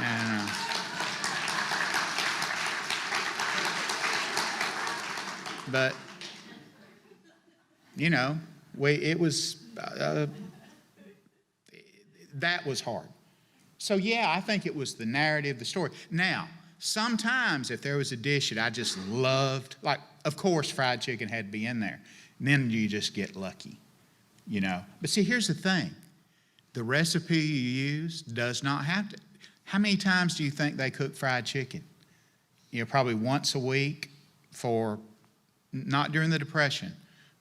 Speaker 1: And, but it was, that was hard. So yeah, I think it was the narrative, the story. Now, sometimes if there was a dish that I just loved, of course fried chicken had to be in there, and then you just get lucky, But see, here's the thing. The recipe you use does not have to. How many times do you think they cook fried chicken? Probably once a week not during the Depression,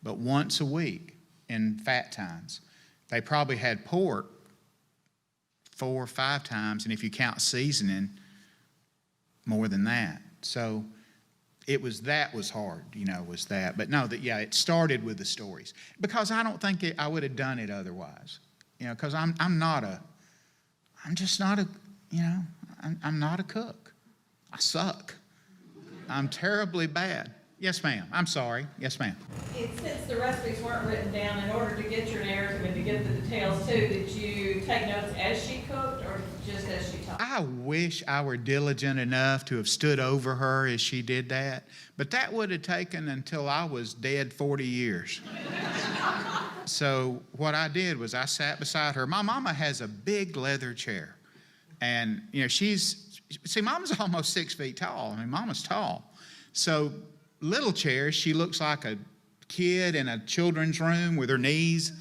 Speaker 1: but once a week in fat times. They probably had pork 4 or 5 times, and if you count seasoning, more than that. So that was hard, was that. But no, it started with the stories. Because I don't think I would have done it otherwise. Because I'm just not a, I'm not a cook. I suck. I'm terribly bad. Yes, ma'am. I'm sorry. Yes, ma'am.
Speaker 4: Since the recipes weren't written down, in order to get your narrative and to get the details too, did you take notes as she cooked or just as she talked?
Speaker 1: I wish I were diligent enough to have stood over her as she did that, but that would have taken until I was dead 40 years. So what I did was I sat beside her. My mama has a big leather chair, and Mama's almost 6 feet tall. I mean, Mama's tall. So little chairs, she looks like a kid in a children's room with her knees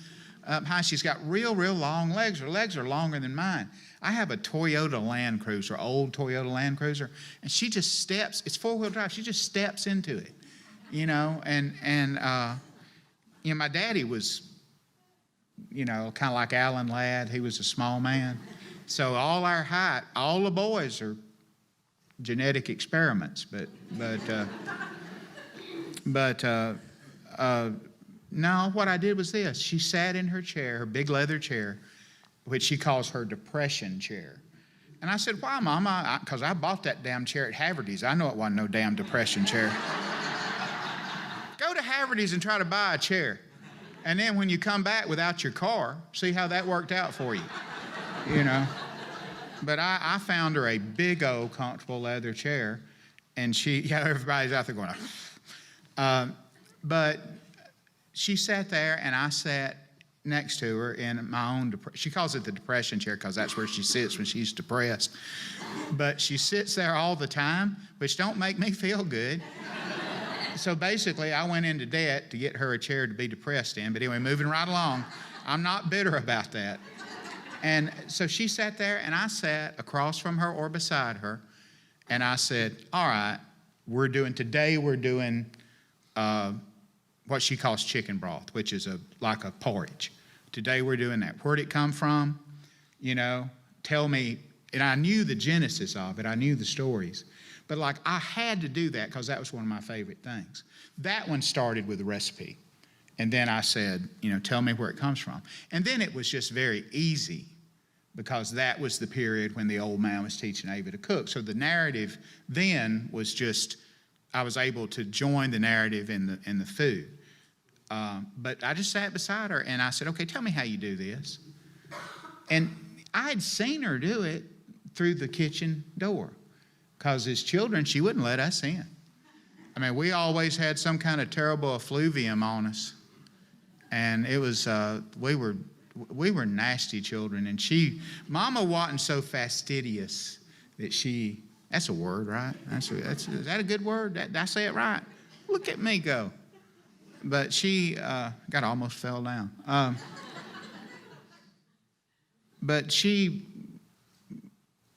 Speaker 1: up high. She's got real long legs. Her legs are longer than mine. I have a Toyota Land Cruiser, old Toyota Land Cruiser, and she just steps, it's 4-wheel drive, she just steps into it, my daddy was, kind of like Alan Ladd. He was a small man. So all our height, all the boys are genetic experiments, no, what I did was this. She sat in her chair, her big leather chair, which she calls her depression chair. And I said, why, Mama? Because I bought that damn chair at Haverty's. I know it wasn't no damn depression chair. Go to Haverty's and try to buy a chair. And then when you come back without your car, see how that worked out for you, But I found her a big old comfortable leather chair, and everybody's out there going, but she sat there, and I sat next to her in my own she calls it the depression chair because that's where she sits when she's depressed. But she sits there all the time, which don't make me feel good. So basically, I went into debt to get her a chair to be depressed in. But anyway, moving right along, I'm not bitter about that. And so she sat there, and I sat across from her or beside her, and I said, all right, today we're doing what she calls chicken broth, which is like a porridge. Today we're doing that. Where'd it come from? Tell me. And I knew the genesis of it. I knew the stories. But I had to do that because that was one of my favorite things. That one started with a recipe. And then I said, tell me where it comes from. And then it was just very easy because that was the period when the old man was teaching Ava to cook. So the narrative then was just, I was able to join the narrative in the food. But I just sat beside her and I said, okay, tell me how you do this. And I had seen her do it through the kitchen door, because as children, she wouldn't let us in. I mean, we always had some kind of terrible effluvium on us. And it was, we were nasty children. And Mama wasn't so fastidious that that's a word, right? Is that a good word? Did I say it right? Look at me go. But she, God, almost fell down. But she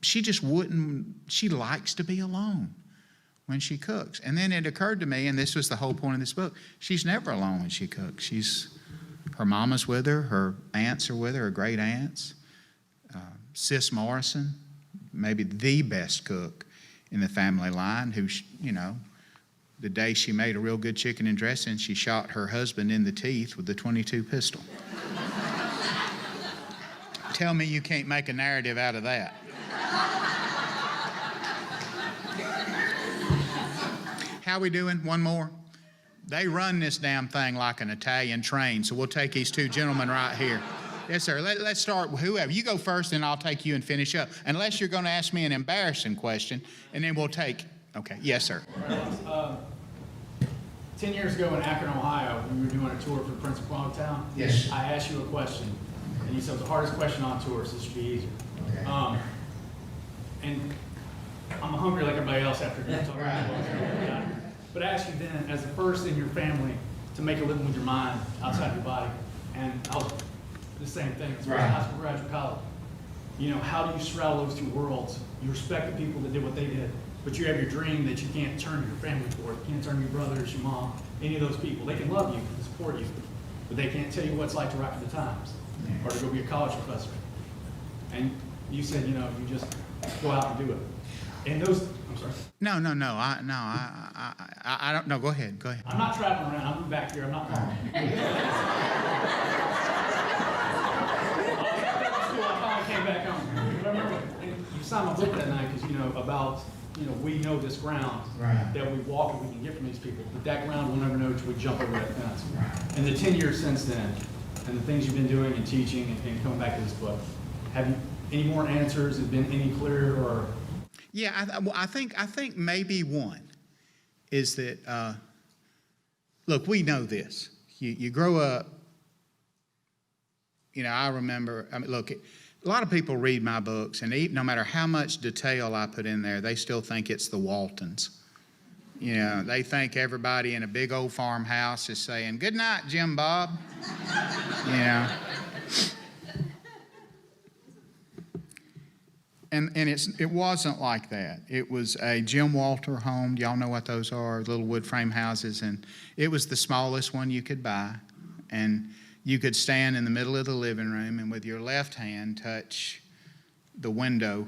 Speaker 1: just wouldn't, she likes to be alone when she cooks. And then it occurred to me, and this was the whole point of this book, she's never alone when she cooks. Her mama's with her aunts are with her great aunts. Sis Morrison, maybe the best cook in the family line, who, the day she made a real good chicken and dressing, she shot her husband in the teeth with the .22 pistol. Tell me you can't make a narrative out of that. How we doing? One more? They run this damn thing like an Italian train, so we'll take these two gentlemen right here. Yes, sir. Let's start with whoever. You go first, and I'll take you and finish up. Unless you're going to ask me an embarrassing question, and then we'll take... Okay. Yes, sir.
Speaker 5: 10 years ago in Akron, Ohio, we were doing a tour for Prince of Town.
Speaker 1: Yes.
Speaker 5: I asked you a question, and you said it was the hardest question on tour, so this should be easier. Okay. And I'm hungry like everybody else after talking about it. But I asked you then, as the first in your family to make a living with your mind outside your body, and I was the same thing, as high school, graduate, college. How do you straddle those two worlds? You respect the people that did what they did, but you have your dream that you can't turn to your family for. You can't turn to your brothers, your mom, any of those people. They can love you and support you, but they can't tell you what it's like to write for the Times or to go be a college professor. And you said, you just go out and do it. And those, I'm sorry.
Speaker 1: No. I don't know. Go ahead.
Speaker 5: I'm not traveling around. I'm back here. I'm not calling. I finally came back home. But I remember you signed my book that night because, about, we know this ground that we walk and we can get from these people. But that ground we'll never know until we jump over that fence. Right. And the 10 years since then, and the things you've been doing and teaching and coming back to this book, have you any more answers? Has it been any clearer or...
Speaker 1: Yeah, I think maybe one is that, look, we know this. You grow up, I remember, look, a lot of people read my books, and no matter how much detail I put in there, they still think it's the Waltons. They think everybody in a big old farmhouse is saying, "Good night, Jim Bob." And it wasn't like that. It was a Jim Walter home. Y'all know what those are, little wood frame houses. And it was the smallest one you could buy. And you could stand in the middle of the living room and with your left hand touch the window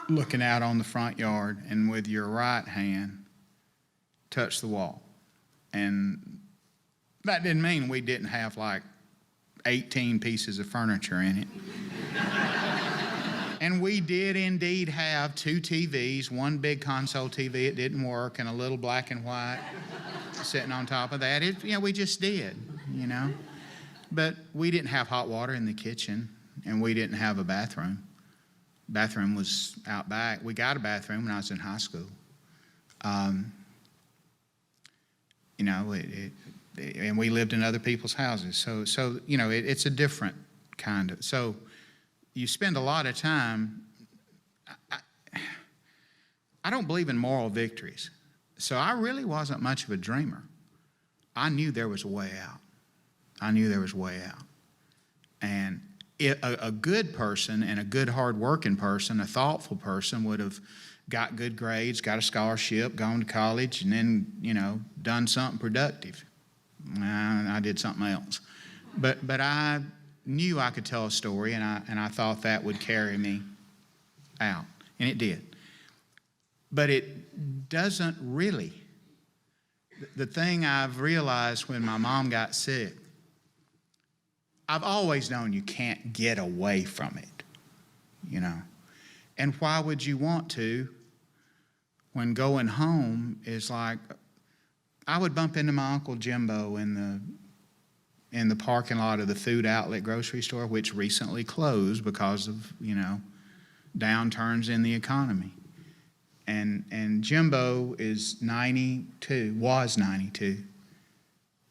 Speaker 1: looking out on the front yard, and with your right hand touch the wall. And that didn't mean we didn't have like 18 pieces of furniture in it. And we did indeed have 2 TVs, one big console TV, it didn't work, and a little black and white sitting on top of that. We just did, But we didn't have hot water in the kitchen, and we didn't have a bathroom. Bathroom was out back. We got a bathroom when I was in high school. And we lived in other people's houses. So it's a different kind of... So you spend a lot of time... I don't believe in moral victories. So I really wasn't much of a dreamer. I knew there was a way out. And a good person and a good hard-working person, a thoughtful person, would have got good grades, got a scholarship, gone to college, and then, done something productive. I did something else. But I knew I could tell a story, and I thought that would carry me out. And it did. But it doesn't really. The thing I've realized when my mom got sick, I've always known you can't get away from it, And why would you want to when going home is like, I would bump into my Uncle Jimbo in in the parking lot of the food outlet grocery store, which recently closed because of, downturns in the economy. And Jimbo is 92, was 92,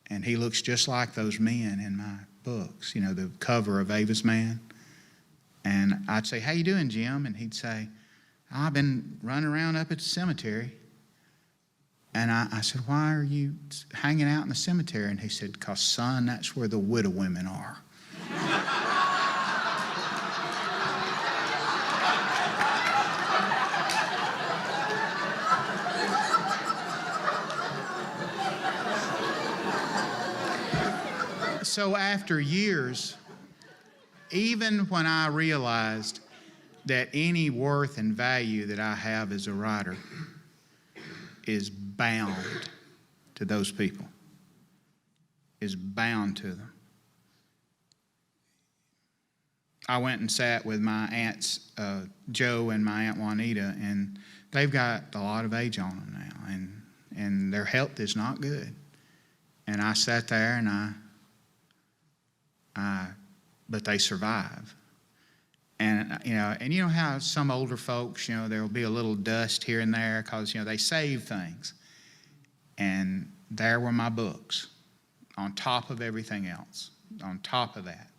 Speaker 1: and he looks just like those men in my books, the cover of Ava's Man. And I'd say, "How you doing, Jim?" And he'd say, "I've been running around up at the cemetery." And I said, "Why are you hanging out in the cemetery?" And he said, "'Cause, son, that's where the widow women are." So after years, even when I realized that any worth and value that I have as a writer is bound to those people, is bound to them. I went and sat with my aunts, Joe and my Aunt Juanita, and they've got a lot of age on them now, and their health is not good. And I sat there and but they survive. And you know how some older folks, there will be a little dust here and there because, they save things. And there were my books on top of everything else, on top of that.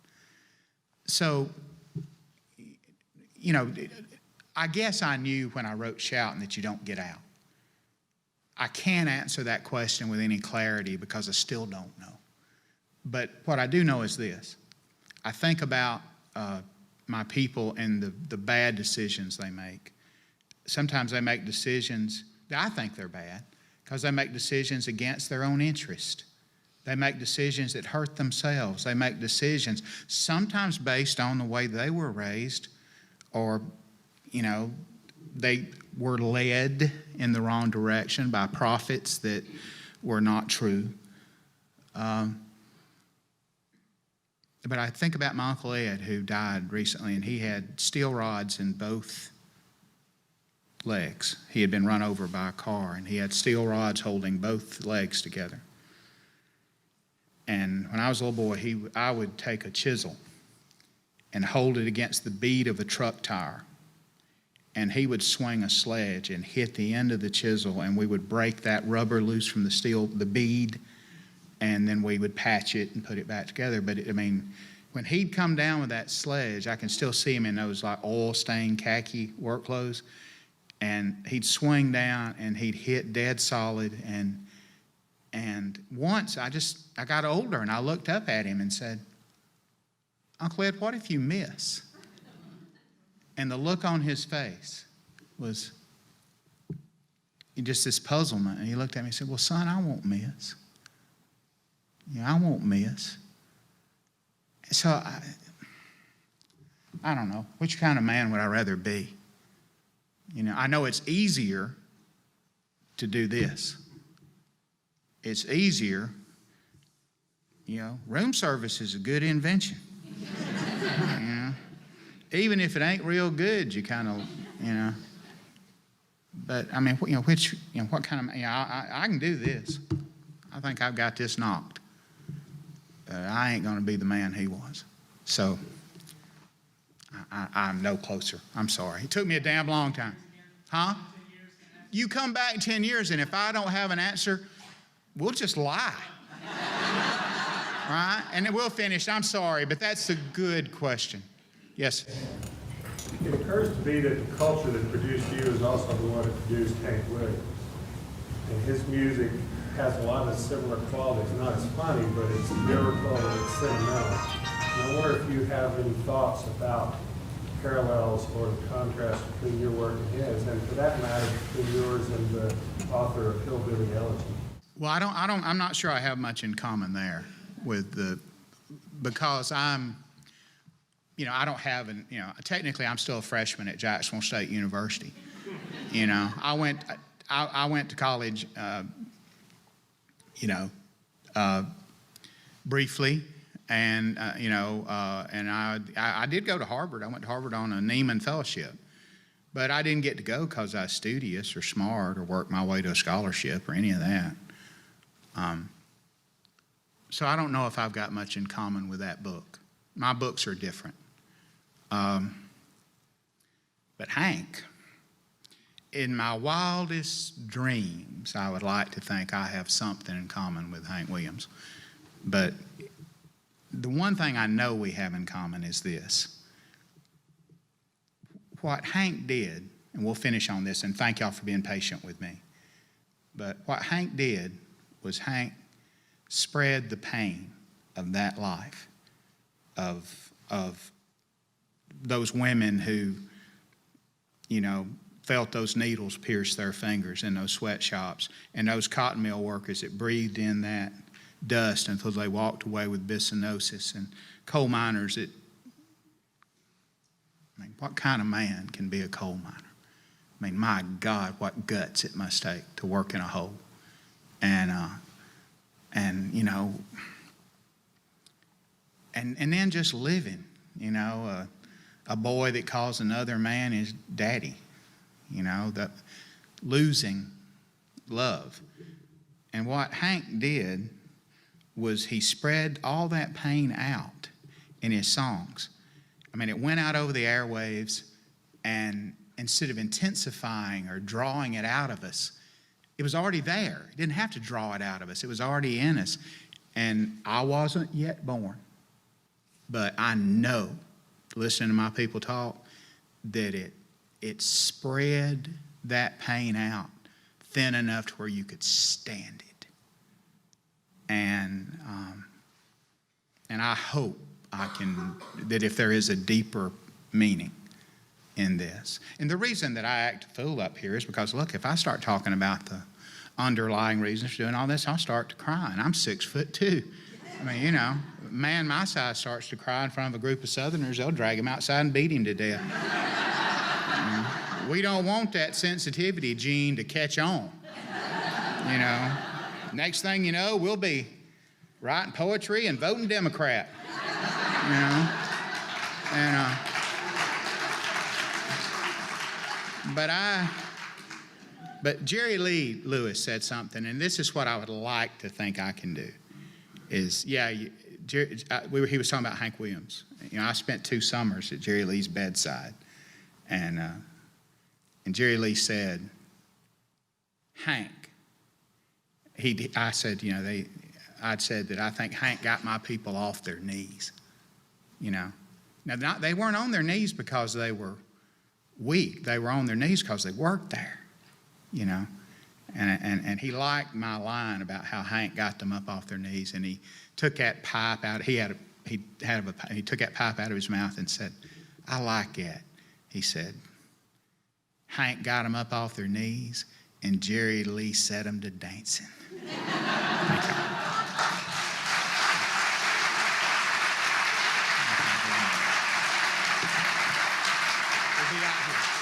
Speaker 1: So, I guess I knew when I wrote Shouting that you don't get out. I can't answer that question with any clarity because I still don't know. But what I do know is this. I think about my people and the bad decisions they make. Sometimes they make decisions that I think they're bad because they make decisions against their own interest. They make decisions that hurt themselves. They make decisions sometimes based on the way they were raised, or, they were led in the wrong direction by prophets that were not true. But I think about my Uncle Ed, who died recently, and he had steel rods in both legs. He had been run over by a car, and he had steel rods holding both legs together. And when I was a little boy, I would take a chisel and hold it against the bead of a truck tire, and he would swing a sledge and hit the end of the chisel, and we would break that rubber loose from the bead, and then we would patch it and put it back together. But when he'd come down with that sledge, I can still see him in those like oil-stained khaki work clothes, and he'd swing down and he'd hit dead solid. And once I got older and I looked up at him and said, "Uncle Ed, what if you miss?" And the look on his face was just this puzzlement. And he looked at me and said, "Well, son, I won't miss. I won't miss." So I don't know. Which kind of man would I rather be? I know it's easier to do this. It's easier. Room service is a good invention. Even if it ain't real good, you kind of, But what kind of, I can do this. I think I've got this knocked. I ain't going to be the man he was. So I'm no closer. I'm sorry. It took me a damn long time. Huh? You come back in 10 years, and if I don't have an answer, we'll just lie. Right? And then we'll finish. I'm sorry, but that's a good question. Yes?
Speaker 6: It occurs to me that the culture that produced you is also the one that produced Hank Williams. And his music has a lot of similar qualities. Not as funny, but it's lyrical and it's sentimental. And I wonder if you have any thoughts about parallels or the contrast between your work and his, and for that matter, between yours and the author of Hillbilly Elegy.
Speaker 1: Well, I'm not sure I have much in common there because I'm, I don't have technically I'm still a freshman at Jacksonville State University. I went to college, briefly, and I did go to Harvard. I went to Harvard on a Neiman Fellowship, but I didn't get to go because I was studious or smart or worked my way to a scholarship or any of that. So I don't know if I've got much in common with that book. My books are different. But Hank, in my wildest dreams, I would like to think I have something in common with Hank Williams. But the one thing I know we have in common is this. What Hank did, and we'll finish on this, and thank y'all for being patient with me. But what Hank did was Hank spread the pain of that life, of those women who, you know, felt those needles pierce their fingers in those sweatshops, and those cotton mill workers that breathed in that dust until they walked away with bisonosis, and coal miners that, I mean, what kind of man can be a coal miner? I mean, my God, what guts it must take to work in a hole. And you know, and then just living, you know, a boy that calls another man his daddy, you know, the losing love. And what Hank did was he spread all that pain out in his songs. I mean, it went out over the airwaves, and instead of intensifying or drawing it out of us, it was already there. It didn't have to draw it out of us. It was already in us. And I wasn't yet born, but I know, listening to my people talk, that it spread that pain out thin enough to where you could stand it. And I hope that if there is a deeper meaning in this. And the reason that I act a fool up here is because, look, if I start talking about the underlying reasons for doing all this, I'll start to cry. And I'm 6'2". I mean, you know, a man my size starts to cry in front of a group of Southerners, they'll drag him outside and beat him to death. We don't want that sensitivity gene to catch on. You know, next thing you know, we'll be writing poetry and voting Democrat. You know, and but Jerry Lee Lewis said something, and this is what I would like to think I can do. Is he was talking about Hank Williams. You know, I spent 2 summers at Jerry Lee's bedside, and Jerry Lee said, Hank. I'd said that I think Hank got my people off their knees. You know, now they weren't on their knees because they were weak. They were on their knees because they worked there. You know, and he liked my line about how Hank got them up off their knees, and he took that pipe out. He took that pipe out of his mouth and said, "I like that." He said, "Hank got them up off their knees, and Jerry Lee set them to dancing." Thank you. We'll be out here.